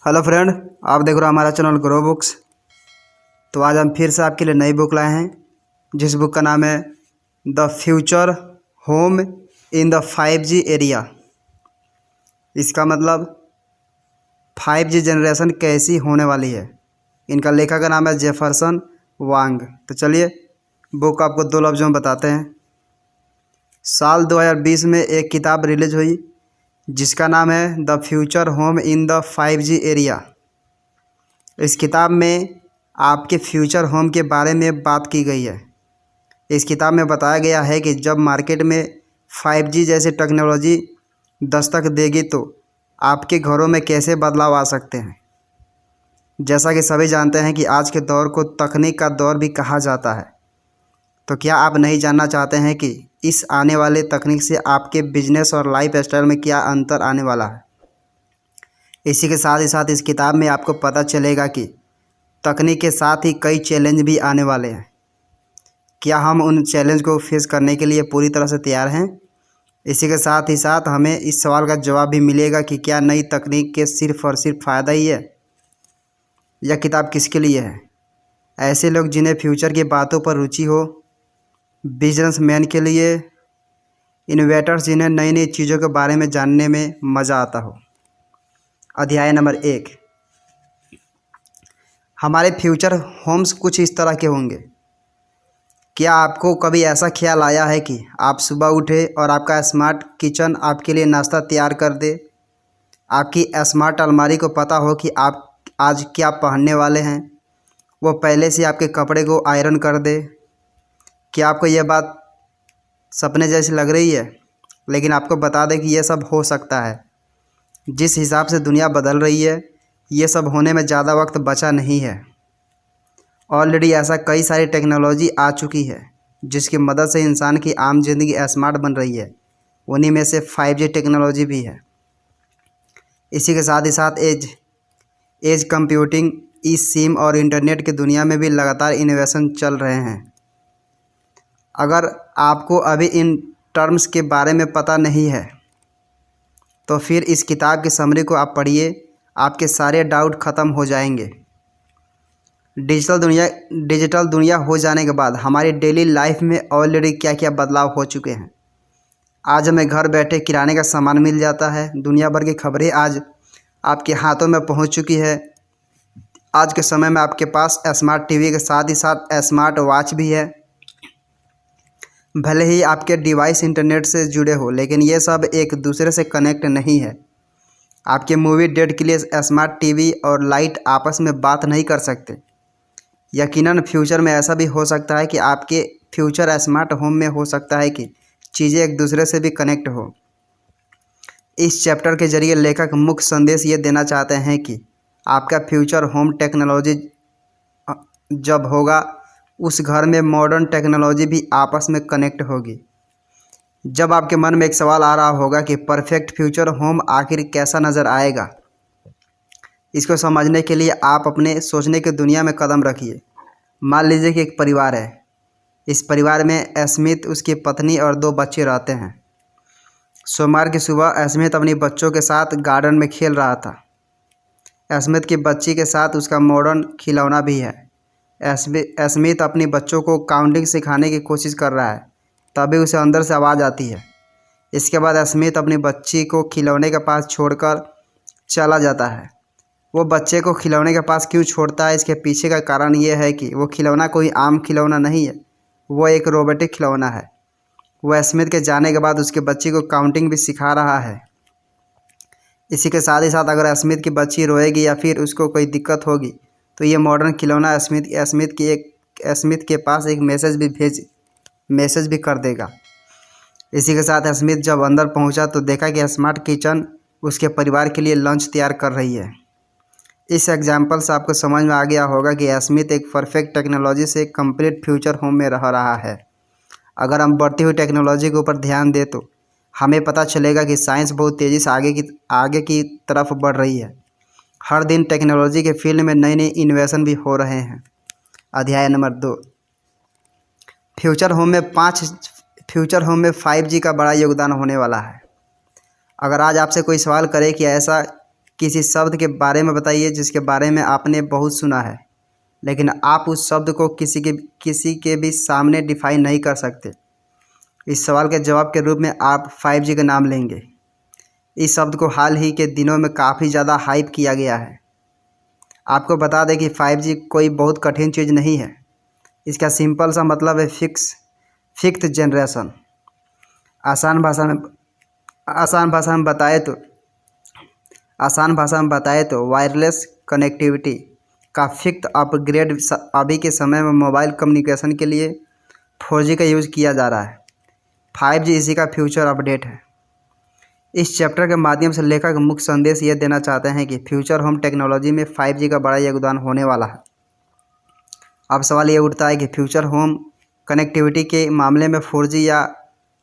Hello friend, आप देख रहे हो हमारा चैनल ग्रो बुक्स। तो आज हम फिर से आपके लिए नई बुक लाए हैं, जिस बुक का नाम है the future home in the 5G area. इसका मतलब 5G जनरेशन कैसी होने वाली है। इनका लेखक का नाम है जेफरसन वांग। तो चलिए बुक आपको दो लफ्ज़ों में बताते हैं। साल 2020 में एक किताब रिलीज हुई जिसका नाम है the future home in the 5G area. इस किताब में आपके फ्यूचर होम के बारे में बात की गई है। इस किताब में बताया गया है कि जब मार्केट में 5G जैसी टेक्नोलॉजी दस्तक देगी तो आपके घरों में कैसे बदलाव आ सकते हैं। जैसा कि सभी जानते हैं कि आज के दौर को तकनीक का दौर भी कहा जाता है। तो क्या आप नहीं जानना चाहते हैं कि इस आने वाले तकनीक से आपके बिजनेस और लाइफ स्टाइल में क्या अंतर आने वाला है। इसी के साथ ही साथ इस किताब में आपको पता चलेगा कि तकनीक के साथ ही कई चैलेंज भी आने वाले हैं। क्या हम उन चैलेंज को फेस करने के लिए पूरी तरह से तैयार हैं। इसी के साथ ही साथ हमें इस सवाल का जवाब भी मिलेगा कि क्या नई तकनीक के सिर्फ़ और सिर्फ फ़ायदा ही है। यह किताब किसके लिए है। ऐसे लोग जिन्हें फ्यूचर की बातों पर रुचि हो, बिजनेसमैन के लिए, इनोवेटर्स जिन्हें नई नई चीज़ों के बारे में जानने में मज़ा आता हो। अध्याय नंबर 1। हमारे फ्यूचर होम्स कुछ इस तरह के होंगे। क्या आपको कभी ऐसा ख्याल आया है कि आप सुबह उठे और आपका स्मार्ट किचन आपके लिए नाश्ता तैयार कर दे। आपकी स्मार्ट अलमारी को पता हो कि आप आज क्या पहनने वाले हैं। वो पहले से आपके कपड़े को आयरन कर दे। क्या आपको यह बात सपने जैसी लग रही है, लेकिन आपको बता दें कि यह सब हो सकता है। जिस हिसाब से दुनिया बदल रही है, ये सब होने में ज़्यादा वक्त बचा नहीं है। ऑलरेडी ऐसा कई सारी टेक्नोलॉजी आ चुकी है जिसकी मदद से इंसान की आम जिंदगी स्मार्ट बन रही है। उन्हीं में से 5G टेक्नोलॉजी भी है। इसी के साथ ही साथ एज कंप्यूटिंग, ई सिम और इंटरनेट की दुनिया में भी लगातार इनोवेशन चल रहे हैं। अगर आपको अभी इन टर्म्स के बारे में पता नहीं है तो फिर इस किताब की समरी को आप पढ़िए, आपके सारे डाउट ख़त्म हो जाएंगे। डिजिटल दुनिया हो जाने के बाद हमारी डेली लाइफ में ऑलरेडी क्या क्या बदलाव हो चुके हैं। आज हमें घर बैठे किराने का सामान मिल जाता है। दुनिया भर की खबरें आज आपके हाथों में पहुंच चुकी है। आज के समय में आपके पास स्मार्ट टीवी के साथ ही साथ स्मार्ट वॉच भी है। भले ही आपके डिवाइस इंटरनेट से जुड़े हो, लेकिन ये सब एक दूसरे से कनेक्ट नहीं है। आपके मूवी डेट के लिए स्मार्ट टीवी और लाइट आपस में बात नहीं कर सकते। यकीनन फ्यूचर में ऐसा भी हो सकता है कि आपके फ्यूचर स्मार्ट होम में हो सकता है कि चीज़ें एक दूसरे से भी कनेक्ट हो। इस चैप्टर के जरिए लेखक मुख्य संदेश ये देना चाहते हैं कि आपका फ्यूचर होम टेक्नोलॉजी जब होगा, उस घर में मॉडर्न टेक्नोलॉजी भी आपस में कनेक्ट होगी। जब आपके मन में एक सवाल आ रहा होगा कि परफेक्ट फ्यूचर होम आखिर कैसा नज़र आएगा, इसको समझने के लिए आप अपने सोचने की दुनिया में कदम रखिए। मान लीजिए कि एक परिवार है। इस परिवार में स्मिथ, उसकी पत्नी और 2 बच्चे रहते हैं। सोमवार की सुबह स्मिथ अपनी बच्चों के साथ गार्डन में खेल रहा था। स्मिथ की बच्ची के साथ उसका मॉडर्न खिलौना भी है। स्मिथ अपनी बच्चों को काउंटिंग सिखाने की कोशिश कर रहा है, तभी उसे अंदर से आवाज़ आती है। इसके बाद स्मिथ अपनी बच्ची को खिलौने के पास छोड़कर चला जाता है। वो बच्चे को खिलौने के पास क्यों छोड़ता है, इसके पीछे का कारण ये है कि वो खिलौना कोई आम खिलौना नहीं है, वो एक रोबोटिक खिलौना है। वो स्मिथ के जाने के बाद उसके बच्ची को काउंटिंग भी सिखा रहा है। इसी के साथ ही साथ अगर स्मिथ की बच्ची रोएगी या फिर उसको कोई दिक्कत होगी तो ये मॉडर्न खिलौना स्मिथ के पास एक मैसेज भी कर देगा। इसी के साथ स्मिथ जब अंदर पहुंचा तो देखा कि स्मार्ट किचन उसके परिवार के लिए लंच तैयार कर रही है। इस एग्जाम्पल से आपको समझ में आ गया होगा कि स्मिथ एक परफेक्ट टेक्नोलॉजी से कंप्लीट फ्यूचर होम में रह रहा है। अगर हम बढ़ती हुई टेक्नोलॉजी के ऊपर ध्यान दें तो हमें पता चलेगा कि साइंस बहुत तेज़ी से आगे की तरफ बढ़ रही है। हर दिन टेक्नोलॉजी के फील्ड में नए नए इन्वेशन भी हो रहे हैं। अध्याय नंबर 2। फ्यूचर होम में 5G का बड़ा योगदान होने वाला है। अगर आज आपसे कोई सवाल करे कि ऐसा किसी शब्द के बारे में बताइए जिसके बारे में आपने बहुत सुना है, लेकिन आप उस शब्द को किसी के भी सामने डिफाइन नहीं कर सकते। इस सवाल के जवाब के रूप में आप 5G का नाम लेंगे। इस शब्द को हाल ही के दिनों में काफ़ी ज़्यादा हाइप किया गया है। आपको बता दें कि 5G कोई बहुत कठिन चीज़ नहीं है। इसका सिंपल सा मतलब है फिफ्थ जनरेशन। आसान भाषा में बताए तो वायरलेस कनेक्टिविटी का फिफ्थ अपग्रेड अभी के समय में मोबाइल कम्युनिकेशन के लिए 4G का यूज़ किया जा रहा है। 5G इसी का फ्यूचर अपडेट है। इस चैप्टर के माध्यम से लेखक मुख्य संदेश ये देना चाहते हैं कि फ्यूचर होम टेक्नोलॉजी में 5G का बड़ा योगदान होने वाला है। अब सवाल ये उठता है कि फ्यूचर होम कनेक्टिविटी के मामले में 4G या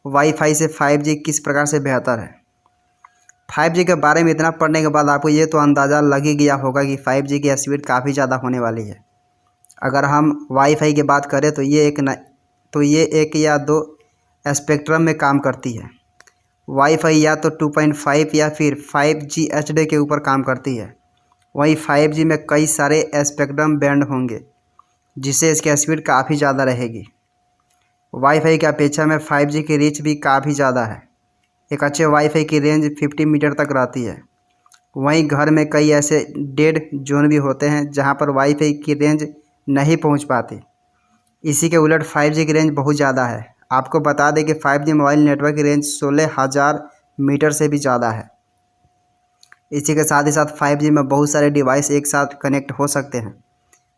वाईफाई से 5G किस प्रकार से बेहतर है। 5G के बारे में इतना पढ़ने के बाद आपको ये तो अंदाज़ा लग ही गया होगा कि 5G की स्पीड काफ़ी ज़्यादा होने वाली है। अगर हम वाईफाई की बात करें तो ये एक या दो स्पेक्ट्रम में काम करती है। वाईफाई या तो 2.5 या फिर 5G HD के ऊपर काम करती है। वहीं 5G में कई सारे स्पेक्ट्रम बैंड होंगे, जिससे इसकी स्पीड काफ़ी ज़्यादा रहेगी। वाईफाई की अपेक्षा में 5G की रीच भी काफ़ी ज़्यादा है। एक अच्छे वाईफाई की रेंज 50 मीटर तक रहती है। वहीं घर में कई ऐसे डेड जोन भी होते हैं जहां पर वाईफाई की रेंज नहीं पहुंच पाती। इसी के उलट 5G की रेंज बहुत ज़्यादा है। आपको बता दें कि 5G मोबाइल नेटवर्क की रेंज 16,000 मीटर से भी ज़्यादा है। इसी के साथ ही साथ 5G में बहुत सारे डिवाइस एक साथ कनेक्ट हो सकते हैं।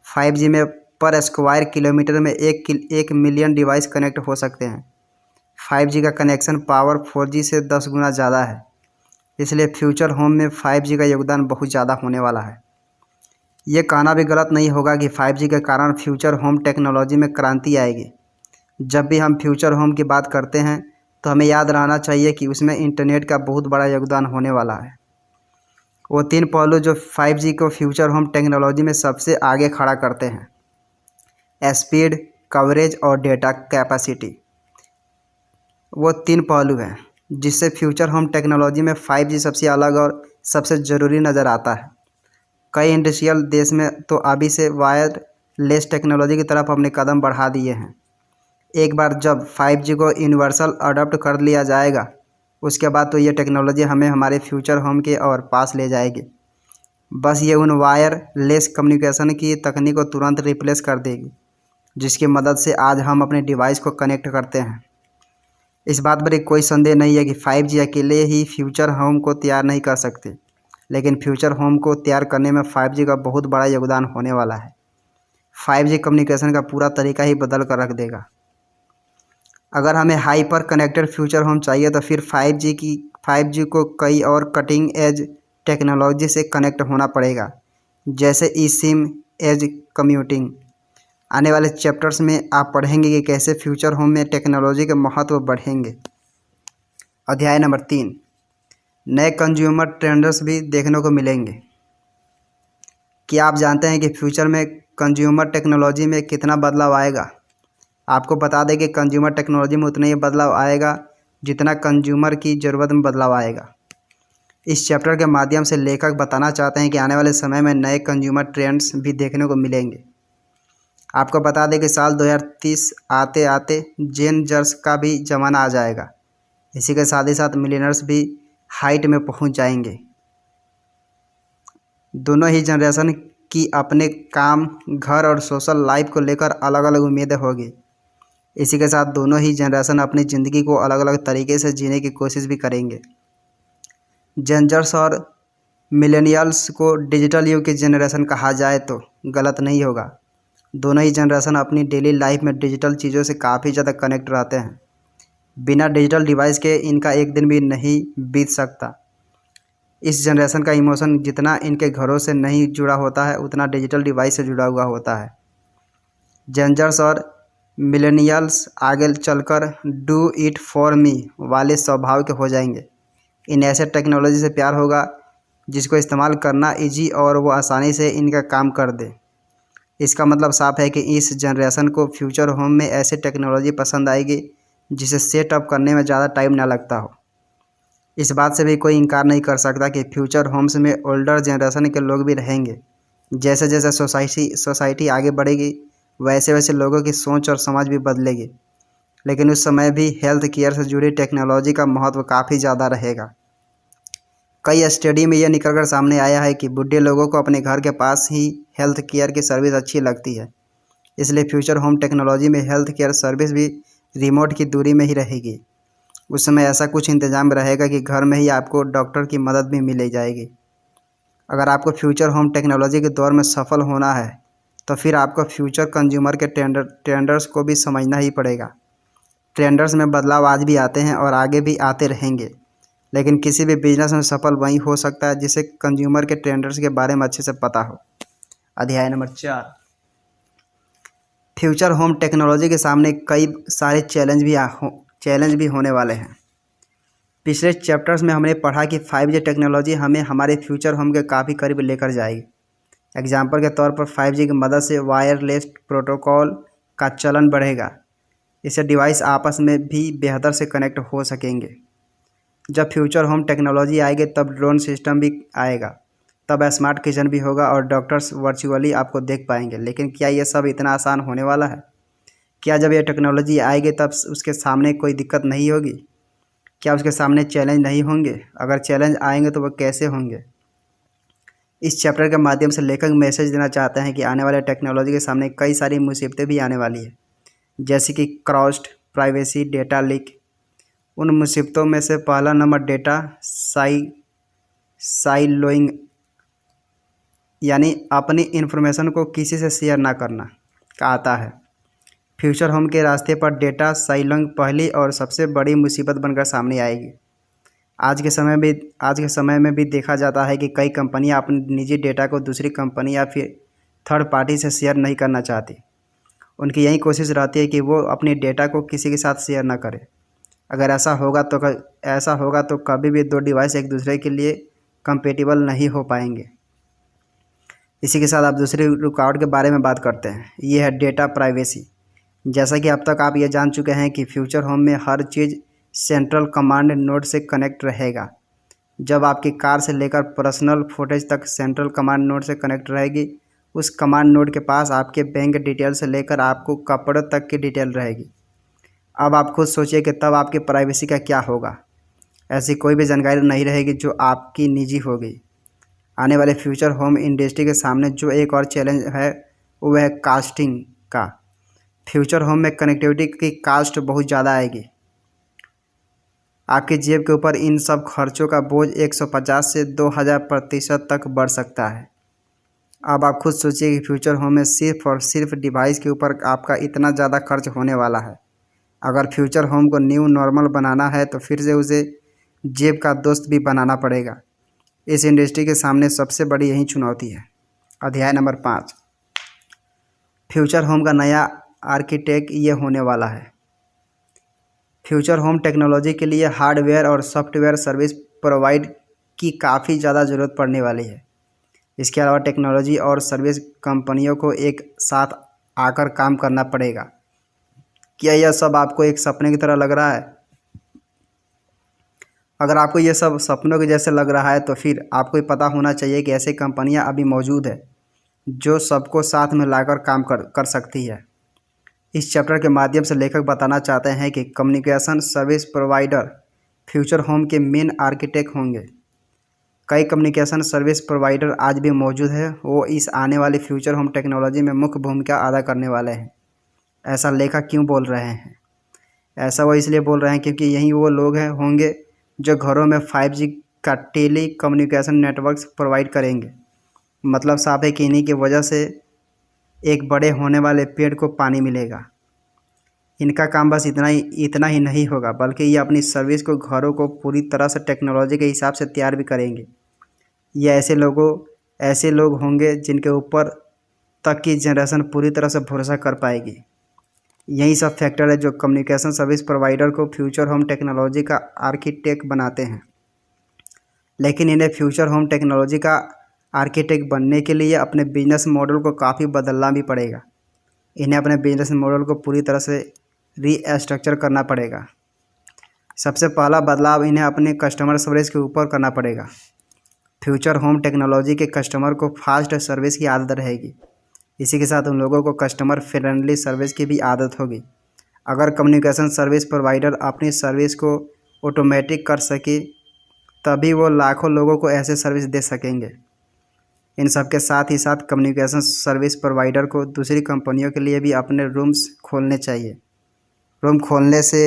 5G में पर स्क्वायर किलोमीटर में 1 मिलियन डिवाइस कनेक्ट हो सकते हैं। 5G का कनेक्शन पावर 4G से 10 गुना ज़्यादा है। इसलिए फ्यूचर होम में 5G का योगदान बहुत ज़्यादा होने वाला है। ये कहना भी गलत नहीं होगा कि 5G के कारण फ्यूचर होम टेक्नोलॉजी में क्रांति आएगी। जब भी हम फ्यूचर होम की बात करते हैं तो हमें याद रहना चाहिए कि उसमें इंटरनेट का बहुत बड़ा योगदान होने वाला है। वो 3 पहलू जो 5G को फ्यूचर होम टेक्नोलॉजी में सबसे आगे खड़ा करते हैं: स्पीड, कवरेज और डेटा कैपेसिटी। वो 3 पहलू हैं जिससे फ्यूचर होम टेक्नोलॉजी में 5G सबसे अलग और सबसे ज़रूरी नज़र आता है। कई इंडस्ट्रियल देश में तो अभी से वायरलेस टेक्नोलॉजी की तरफ अपने कदम बढ़ा दिए हैं। एक बार जब 5G को यूनिवर्सल अडॉप्ट कर लिया जाएगा, उसके बाद तो ये टेक्नोलॉजी हमें हमारे फ्यूचर होम के और पास ले जाएगी। बस ये उन वायरलेस कम्युनिकेशन की तकनीक को तुरंत रिप्लेस कर देगी जिसकी मदद से आज हम अपने डिवाइस को कनेक्ट करते हैं। इस बात पर कोई संदेह नहीं है कि 5G अकेले ही फ्यूचर होम को तैयार नहीं कर सकते, लेकिन फ्यूचर होम को तैयार करने में 5G का बहुत बड़ा योगदान होने वाला है। 5G कम्युनिकेशन का पूरा तरीका ही बदल कर रख देगा। अगर हमें हाइपर कनेक्टेड फ्यूचर होम चाहिए तो फिर 5G को कई और कटिंग एज टेक्नोलॉजी से कनेक्ट होना पड़ेगा, जैसे eSIM एज कंप्यूटिंग। आने वाले चैप्टर्स में आप पढ़ेंगे कि कैसे फ्यूचर होम में टेक्नोलॉजी के महत्व बढ़ेंगे। अध्याय नंबर 3, नए कंज्यूमर ट्रेंड्स भी देखने को मिलेंगे। क्या आप जानते हैं कि फ्यूचर में कंज्यूमर टेक्नोलॉजी में कितना बदलाव आएगा? आपको बता दें कि कंज्यूमर टेक्नोलॉजी में उतना ही बदलाव आएगा जितना कंज्यूमर की ज़रूरत में बदलाव आएगा। इस चैप्टर के माध्यम से लेखक बताना चाहते हैं कि आने वाले समय में नए कंज्यूमर ट्रेंड्स भी देखने को मिलेंगे। आपको बता दें कि साल 2030 आते आते जेन जर्स का भी ज़माना आ जाएगा। इसी के साथ ही साथ मिलियनर्स भी हाइट में पहुंच जाएंगे। दोनों ही जनरेशन की अपने काम, घर और सोशल लाइफ को लेकर अलग अलग उम्मीदें होगी। इसी के साथ दोनों ही जनरेशन अपनी ज़िंदगी को अलग अलग तरीके से जीने की कोशिश भी करेंगे। जेनजर्स और मिलेनियल्स को डिजिटल युग की जनरेशन कहा जाए तो गलत नहीं होगा। दोनों ही जनरेशन अपनी डेली लाइफ में डिजिटल चीज़ों से काफ़ी ज़्यादा कनेक्ट रहते हैं। बिना डिजिटल डिवाइस के इनका एक दिन भी नहीं बीत सकता। इस जनरेशन का इमोशन जितना इनके घरों से नहीं जुड़ा होता है उतना डिजिटल डिवाइस से जुड़ा हुआ होता है। जेनजर्स और मिलेनियल्स आगे चलकर डू इट फॉर मी वाले स्वभाव के हो जाएंगे। इन ऐसे टेक्नोलॉजी से प्यार होगा जिसको इस्तेमाल करना इजी और वो आसानी से इनका काम कर दे। इसका मतलब साफ है कि इस जनरेशन को फ्यूचर होम में ऐसे टेक्नोलॉजी पसंद आएगी जिसे सेटअप करने में ज़्यादा टाइम ना लगता हो। इस बात से भी कोई इनकार नहीं कर सकता कि फ्यूचर होम्स में ओल्डर जनरेशन के लोग भी रहेंगे। जैसे जैसे सोसाइटी आगे बढ़ेगी वैसे वैसे लोगों की सोच और समझ भी बदलेगी। लेकिन उस समय भी हेल्थ केयर से जुड़ी टेक्नोलॉजी का महत्व काफ़ी ज़्यादा रहेगा। कई स्टडी में यह निकलकर सामने आया है कि बूढ़े लोगों को अपने घर के पास ही हेल्थ केयर की सर्विस अच्छी लगती है। इसलिए फ्यूचर होम टेक्नोलॉजी में हेल्थ केयर सर्विस भी रिमोट की दूरी में ही रहेगी। उस समय ऐसा कुछ इंतजाम रहेगा कि घर में ही आपको डॉक्टर की मदद भी मिल जाएगी। अगर आपको फ्यूचर होम टेक्नोलॉजी के दौर में सफल होना है तो फिर आपको फ्यूचर कंज्यूमर के ट्रेंडर्स को भी समझना ही पड़ेगा। ट्रेंडर्स में बदलाव आज भी आते हैं और आगे भी आते रहेंगे, लेकिन किसी भी बिजनेस में सफल वही हो सकता है जिसे कंज्यूमर के ट्रेंडर्स के बारे में अच्छे से पता हो। अध्याय नंबर 4, फ्यूचर होम टेक्नोलॉजी के सामने कई सारे चैलेंज भी होने वाले हैं। पिछले चैप्टर्स में हमने पढ़ा कि 5G टेक्नोलॉजी हमें हमारे फ्यूचर होम के काफ़ी करीब लेकर जाएगी। एग्जाम्पल के तौर पर 5G की मदद से वायरलेस प्रोटोकॉल का चलन बढ़ेगा। इससे डिवाइस आपस में भी बेहतर से कनेक्ट हो सकेंगे। जब फ्यूचर होम टेक्नोलॉजी आएगी तब ड्रोन सिस्टम भी आएगा, तब स्मार्ट किचन भी होगा और डॉक्टर्स वर्चुअली आपको देख पाएंगे। लेकिन क्या ये सब इतना आसान होने वाला है? क्या जब ये टेक्नोलॉजी आएगी तब उसके सामने कोई दिक्कत नहीं होगी? क्या उसके सामने चैलेंज नहीं होंगे? अगर चैलेंज आएंगे तो वो कैसे होंगे? इस चैप्टर के माध्यम से लेखक मैसेज देना चाहते हैं कि आने वाले टेक्नोलॉजी के सामने कई सारी मुसीबतें भी आने वाली है, जैसे कि क्रॉस्ट, प्राइवेसी, डेटा लीक। उन मुसीबतों में से पहला नंबर डेटा साइलोइंग, यानी अपनी इन्फॉर्मेशन को किसी से शेयर ना करना का आता है। फ्यूचर होम के रास्ते पर डेटा साइलोइंग पहली और सबसे बड़ी मुसीबत बनकर सामने आएगी। आज के समय में भी देखा जाता है कि कई कंपनियां अपने निजी डेटा को दूसरी कंपनी या फिर थर्ड पार्टी से शेयर नहीं करना चाहती। उनकी यही कोशिश रहती है कि वो अपने डेटा को किसी के साथ शेयर ना करें। अगर ऐसा होगा तो कभी भी दो डिवाइस एक दूसरे के लिए कंपेटिबल नहीं हो पाएंगे। इसी के साथ आप दूसरी रुकावट के बारे में बात करते हैं। ये है डेटा प्राइवेसी। जैसा कि अब तक आप ये जान चुके हैं कि फ्यूचर होम में हर चीज़ सेंट्रल कमांड नोड से कनेक्ट रहेगा। जब आपकी कार से लेकर पर्सनल फुटेज तक सेंट्रल कमांड नोड से कनेक्ट रहेगी, उस कमांड नोड के पास आपके बैंक डिटेल से लेकर आपको कपड़ों तक की डिटेल रहेगी। अब आप खुद सोचिए कि तब आपकी प्राइवेसी का क्या होगा। ऐसी कोई भी जानकारी नहीं रहेगी जो आपकी निजी होगी। आने वाले फ्यूचर होम इंडस्ट्री के सामने जो एक और चैलेंज है वो है कास्टिंग का। फ्यूचर होम में कनेक्टिविटी की कास्ट बहुत ज़्यादा आएगी। आपकी जेब के ऊपर इन सब खर्चों का बोझ 150 से 2000% तक बढ़ सकता है। अब आप खुद सोचिए कि फ्यूचर होम में सिर्फ और सिर्फ डिवाइस के ऊपर आपका इतना ज़्यादा खर्च होने वाला है। अगर फ्यूचर होम को न्यू नॉर्मल बनाना है तो फिर से उसे जेब का दोस्त भी बनाना पड़ेगा। इस इंडस्ट्री के सामने सबसे बड़ी यही चुनौती है। अध्याय नंबर 5, फ्यूचर होम का नया आर्किटेक्ट ये होने वाला है। फ्यूचर होम टेक्नोलॉजी के लिए हार्डवेयर और सॉफ्टवेयर सर्विस प्रोवाइड की काफ़ी ज़्यादा ज़रूरत पड़ने वाली है। इसके अलावा टेक्नोलॉजी और सर्विस कंपनियों को एक साथ आकर काम करना पड़ेगा। क्या यह सब आपको एक सपने की तरह लग रहा है? अगर आपको यह सब सपनों के जैसे लग रहा है तो फिर आपको पता होना चाहिए कि ऐसी कंपनियां अभी मौजूद है जो सबको साथ में लाकर काम कर सकती है। इस चैप्टर के माध्यम से लेखक बताना चाहते हैं कि communication service provider future home के मेन आर्किटेक्ट होंगे। कई कम्युनिकेशन सर्विस प्रोवाइडर आज भी मौजूद है, वो इस आने वाली फ्यूचर होम टेक्नोलॉजी में मुख्य भूमिका अदा करने वाले हैं। ऐसा लेखक क्यों बोल रहे हैं? ऐसा वो इसलिए बोल रहे हैं क्योंकि यही वो लोग होंगे जो घरों में 5G का टेली कम्युनिकेशन नेटवर्क्स प्रोवाइड करेंगे। मतलब साफ है कि इन्हीं की वजह से एक बड़े होने वाले पेड़ को पानी मिलेगा। इनका काम बस इतना ही नहीं होगा, बल्कि ये अपनी सर्विस को घरों को पूरी तरह से टेक्नोलॉजी के हिसाब से तैयार भी करेंगे। ये ऐसे लोग होंगे जिनके ऊपर तक की जनरेशन पूरी तरह से भरोसा कर पाएगी। यही सब फैक्टर है जो कम्युनिकेशन सर्विस प्रोवाइडर को फ्यूचर होम टेक्नोलॉजी का आर्किटेक्ट बनाते हैं। लेकिन इन्हें फ्यूचर होम टेक्नोलॉजी का आर्किटेक्ट बनने के लिए अपने बिजनेस मॉडल को काफ़ी बदलना भी पड़ेगा। इन्हें अपने बिजनेस मॉडल को पूरी तरह से रीस्ट्रक्चर करना पड़ेगा। सबसे पहला बदलाव इन्हें अपने कस्टमर सर्विस के ऊपर करना पड़ेगा। फ्यूचर होम टेक्नोलॉजी के कस्टमर को फास्ट सर्विस की आदत रहेगी। इसी के साथ उन लोगों को कस्टमर फ्रेंडली सर्विस की भी आदत होगी। अगर कम्युनिकेशन सर्विस प्रोवाइडर अपनी सर्विस को ऑटोमेटिक कर सके तभी वो लाखों लोगों को ऐसे सर्विस दे सकेंगे। इन सब के साथ ही साथ कम्युनिकेशन सर्विस प्रोवाइडर को दूसरी कंपनियों के लिए भी अपने रूम्स खोलने चाहिए। रूम खोलने से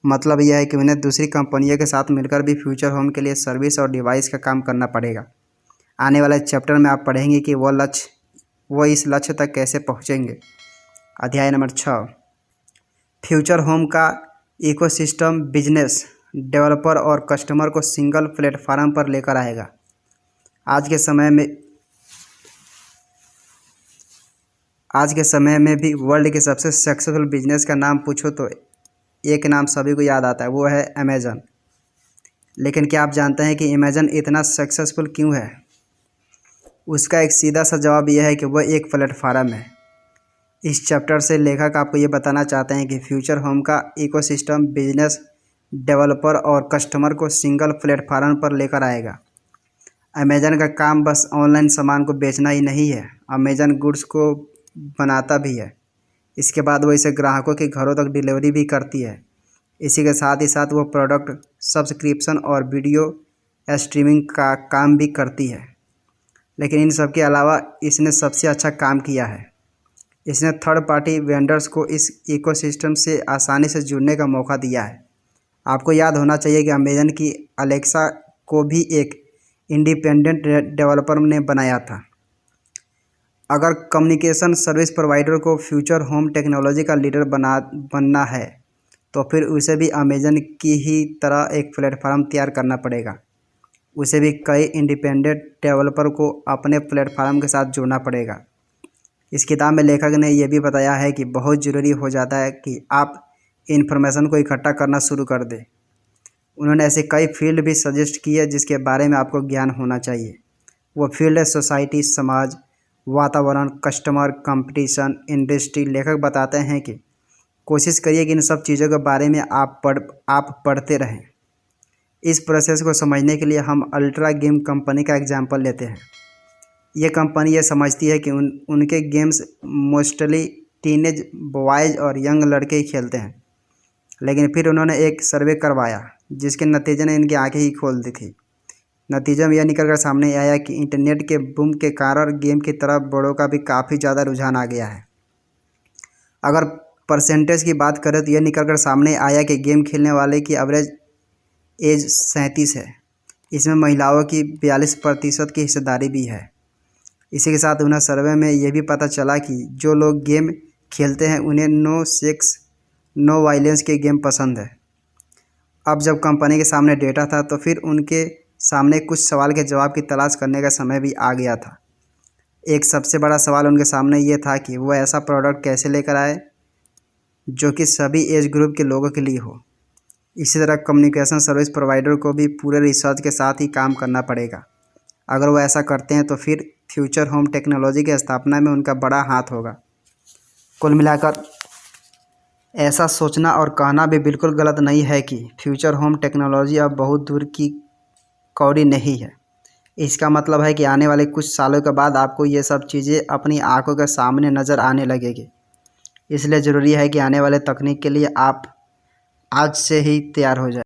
मतलब यह है कि उन्हें दूसरी कंपनियों के साथ मिलकर भी फ्यूचर होम के लिए सर्विस और डिवाइस का काम करना पड़ेगा। आने वाले चैप्टर में आप पढ़ेंगे कि वो इस लक्ष्य तक कैसे पहुंचेंगे। अध्याय नंबर 6, फ्यूचर होम का इकोसिस्टम बिजनेस डेवलपर और कस्टमर को सिंगल प्लेटफार्म पर लेकर आएगा। आज के समय में भी वर्ल्ड के सबसे सक्सेसफुल बिजनेस का नाम पूछो तो एक नाम सभी को याद आता है, वो है अमेज़न। लेकिन क्या आप जानते हैं कि अमेज़न इतना सक्सेसफुल क्यों है? उसका एक सीधा सा जवाब यह है कि वह एक प्लेटफार्म है। इस चैप्टर से लेखक आपको ये बताना चाहते हैं कि फ्यूचर होम का इकोसिस्टम बिजनेस डेवलपर और कस्टमर को सिंगल प्लेटफार्म पर लेकर आएगा। अमेज़न का काम बस ऑनलाइन सामान को बेचना ही नहीं है, अमेज़न गुड्स को बनाता भी है। इसके बाद वो इसे ग्राहकों के घरों तक डिलीवरी भी करती है। इसी के साथ ही साथ वो प्रोडक्ट सब्सक्रिप्शन और वीडियो स्ट्रीमिंग का काम भी करती है। लेकिन इन सब के अलावा इसने सबसे अच्छा काम किया है, इसने थर्ड पार्टी वेंडर्स को इस इकोसिस्टम से आसानी से जुड़ने का मौका दिया है। आपको याद होना चाहिए कि अमेज़न की अलेक्सा को भी एक इंडिपेंडेंट डेवलपर ने बनाया था। अगर कम्युनिकेशन सर्विस प्रोवाइडर को फ्यूचर होम टेक्नोलॉजी का लीडर बनना है तो फिर उसे भी अमेज़न की ही तरह एक प्लेटफार्म तैयार करना पड़ेगा। उसे भी कई इंडिपेंडेंट डेवलपर को अपने प्लेटफार्म के साथ जोड़ना पड़ेगा। इस किताब में लेखक ने यह भी बताया है कि बहुत ज़रूरी हो जाता है कि आप इन्फॉर्मेशन को इकट्ठा करना शुरू कर दें। उन्होंने ऐसे कई फील्ड भी सजेस्ट किए जिसके बारे में आपको ज्ञान होना चाहिए। वो फील्ड है सोसाइटी, समाज, वातावरण, कस्टमर, कंपटीशन, इंडस्ट्री। लेखक बताते हैं कि कोशिश करिए कि इन सब चीज़ों के बारे में आप पढ़ते रहें। इस प्रोसेस को समझने के लिए हम अल्ट्रा गेम कंपनी का एग्जांपल लेते हैं। ये कंपनी ये समझती है कि उनके गेम्स मोस्टली टीनेज बॉयज़ और यंग लड़के ही खेलते हैं। लेकिन फिर उन्होंने एक सर्वे करवाया जिसके नतीजे ने इनकी आंखें ही खोल दी थी। नतीजा में यह निकल कर सामने आया कि इंटरनेट के बूम के कारण गेम की तरफ बड़ों का भी काफ़ी ज़्यादा रुझान आ गया है। अगर परसेंटेज की बात करें तो यह निकल कर सामने आया कि गेम खेलने वाले की एवरेज एज 37 है। इसमें महिलाओं की 42% की हिस्सेदारी भी है। इसी के साथ उन्हें सर्वे में यह भी पता चला कि जो लोग गेम खेलते हैं उन्हें नो सेक्स नो वायलेंस के गेम पसंद है। अब जब कंपनी के सामने डेटा था तो फिर उनके सामने कुछ सवाल के जवाब की तलाश करने का समय भी आ गया था। एक सबसे बड़ा सवाल उनके सामने ये था कि वो ऐसा प्रोडक्ट कैसे लेकर आए जो कि सभी एज ग्रुप के लोगों के लिए हो। इसी तरह कम्युनिकेशन सर्विस प्रोवाइडर को भी पूरे रिसर्च के साथ ही काम करना पड़ेगा। अगर वो ऐसा करते हैं तो फिर फ्यूचर होम टेक्नोलॉजी की स्थापना में उनका बड़ा हाथ होगा। कुल मिलाकर ऐसा सोचना और कहना भी बिल्कुल गलत नहीं है कि फ्यूचर होम टेक्नोलॉजी अब बहुत दूर की कौड़ी नहीं है। इसका मतलब है कि आने वाले कुछ सालों के बाद आपको ये सब चीज़ें अपनी आंखों के सामने नज़र आने लगेगी। इसलिए ज़रूरी है कि आने वाले तकनीक के लिए आप आज से ही तैयार हो जाए।